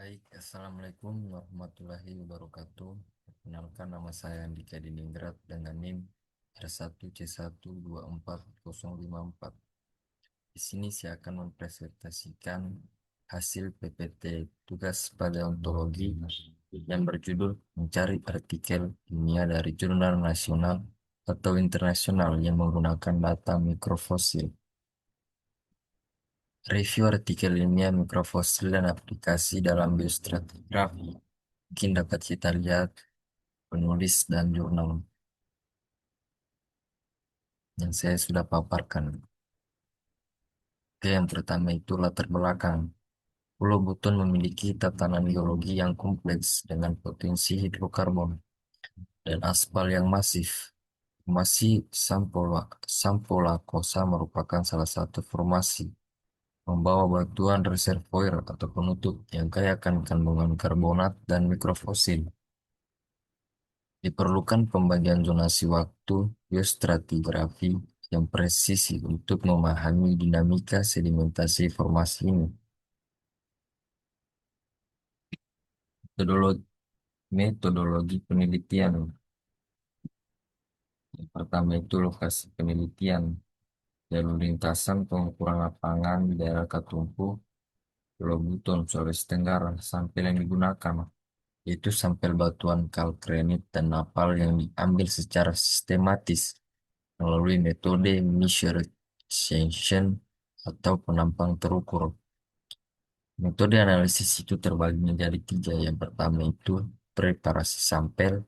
Baik, Assalamualaikum warahmatullahi wabarakatuh. Perkenalkan, nama saya Andika Diningrat dengan NIM R1C124054. Di sini saya akan mempresentasikan hasil PPT tugas paleontologi yang berjudul mencari artikel ilmiah dari jurnal nasional atau internasional yang menggunakan data mikrofosil. Review artikel ilmiah mikrofosil dan aplikasi dalam biostratigrafi. Mungkin dapat kita lihat penulis dan jurnal yang saya sudah paparkan. Oke, yang pertama itu latar belakang. Pulau Buton memiliki tatanan geologi yang kompleks dengan potensi hidrokarbon dan aspal yang masif. Formasi Sampola Kosa merupakan salah satu formasi membawa batuan reservoir atau penutup yang kaya akan kandungan karbonat dan mikrofosil. Diperlukan pembagian zonasi waktu geostratigrafi yang presisi untuk memahami dinamika sedimentasi formasi ini. Metodologi, metodologi penelitian. Yang pertama itu lokasi penelitian, jalur lintasan pengukuran lapangan di daerah Katumpu, Pulau Buton, Sulawesi Tenggara. Sampel yang digunakan yaitu sampel batuan kalkrenit dan napal yang diambil secara sistematis melalui metode measure extension atau penampang terukur. Metode analisis itu terbagi menjadi tiga. Yang pertama itu preparasi sampel,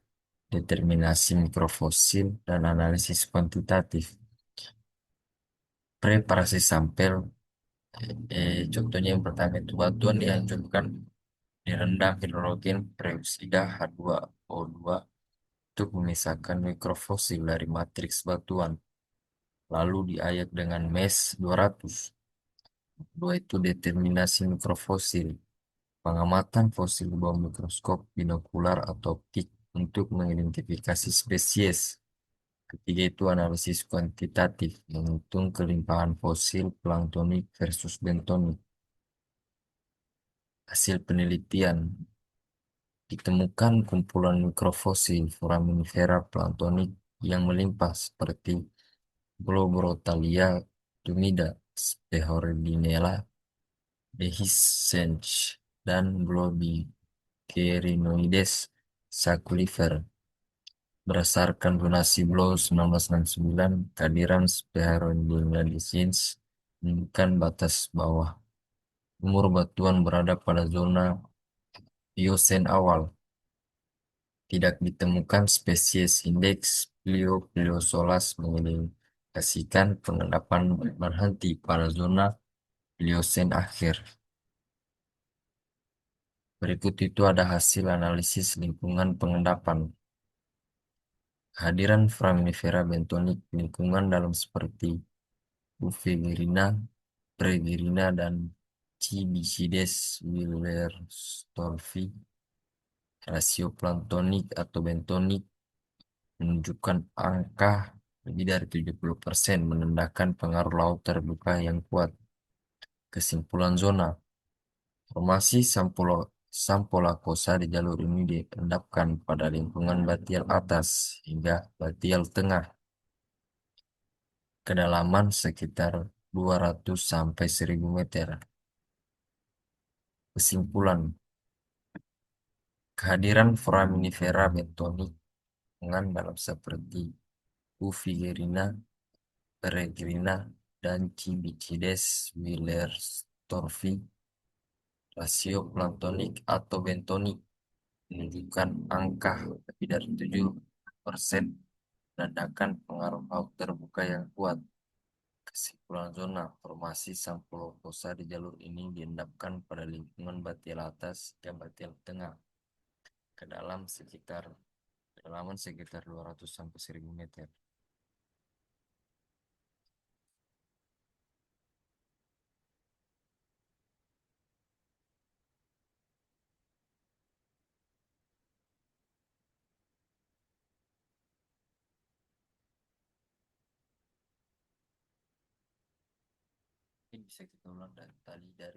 determinasi mikrofosil, dan analisis kuantitatif. Preparasi sampel, contohnya yang pertama itu batuan dihancurkan direndam hidrogen peroksida H2O2 untuk memisahkan mikrofosil dari matriks batuan, lalu diayak dengan MES 200. Dua itu determinasi mikrofosil, pengamatan fosil di bawah mikroskop binokular atau optik untuk mengidentifikasi spesies. Ketiga itu analisis kuantitatif, menghitung kelimpahan fosil planktonik versus bentonik. Hasil penelitian, ditemukan kumpulan mikrofosil foraminifera planktonik yang melimpah seperti Globrotalia tumida, Spehoridinella dehiscens, dan Globigerinoides sacculifer. Berdasarkan donasi Blow 1969, kehadiran Spehoridinella dehiscens menunjukkan batas bawah. Umur batuan berada pada zona Pliocene awal. Tidak ditemukan spesies indeks Pliopiliosolas mengindikasikan pengendapan berhenti pada zona Pliocene akhir. Berikut itu ada hasil analisis lingkungan pengendapan. Kehadiran Foraminifera bentonik lingkungan dalam seperti Bouvegerina, Bregerina, dan Cibicides willerstorfi. Rasio planktonik atau bentonik menunjukkan angka lebih dari 70%, menandakan pengaruh laut terbuka yang kuat. Kesimpulan zona, formasi Sampola Kosa di jalur ini diendapkan pada lingkungan batial atas hingga batial tengah, kedalaman sekitar 200 sampai 1000 meter. Kesimpulan, kehadiran foraminifera bentonik dengan dalam seperti Bouvegerina, Peregrina, dan Cibicides willerstorfi. Rasio planktonik atau bentonik menunjukkan angka lebih dari 7%, menandakan pengaruh laut terbuka yang kuat. Kesimpulan zona, formasi Sampuloposa di jalur ini diendapkan pada lingkungan batial atas dan batial tengah, ke dalam kedalaman sekitar 200 sampai 1000 meter. Ini bisa kita ulang dari tadi dari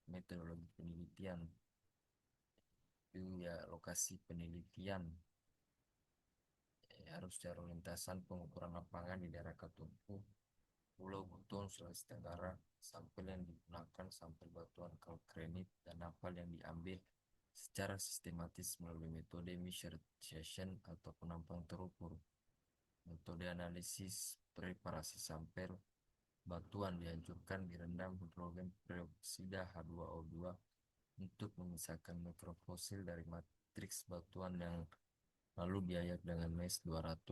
metodologi penelitian. ya lokasi penelitian, harus cari lintasan pengukuran lapangan di daerah Katulampu, Pulau Buton, Sulawesi Tenggara, sampel yang digunakan sampel batuan kalkrenit dan napal yang diambil secara sistematis melalui metode measure session atau penampang terukur. Metode analisis preparasi sampel batuan dianjurkan direndam hidrogen peroksida H2O2 untuk memisahkan mikrofosil dari matriks batuan yang lalu diayak dengan MES 200.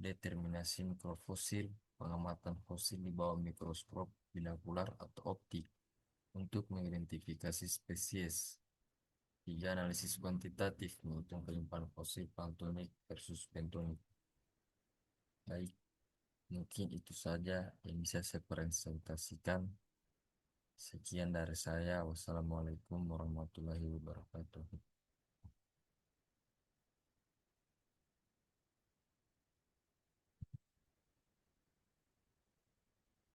Determinasi mikrofosil, pengamatan fosil di bawah mikroskop binokular atau optik untuk mengidentifikasi spesies. Tiga, analisis kuantitatif menghitung kelimpahan fosil plantonik versus bentonik. Baik, mungkin itu saja yang bisa saya presentasikan. Sekian dari saya. Wassalamualaikum warahmatullahi wabarakatuh.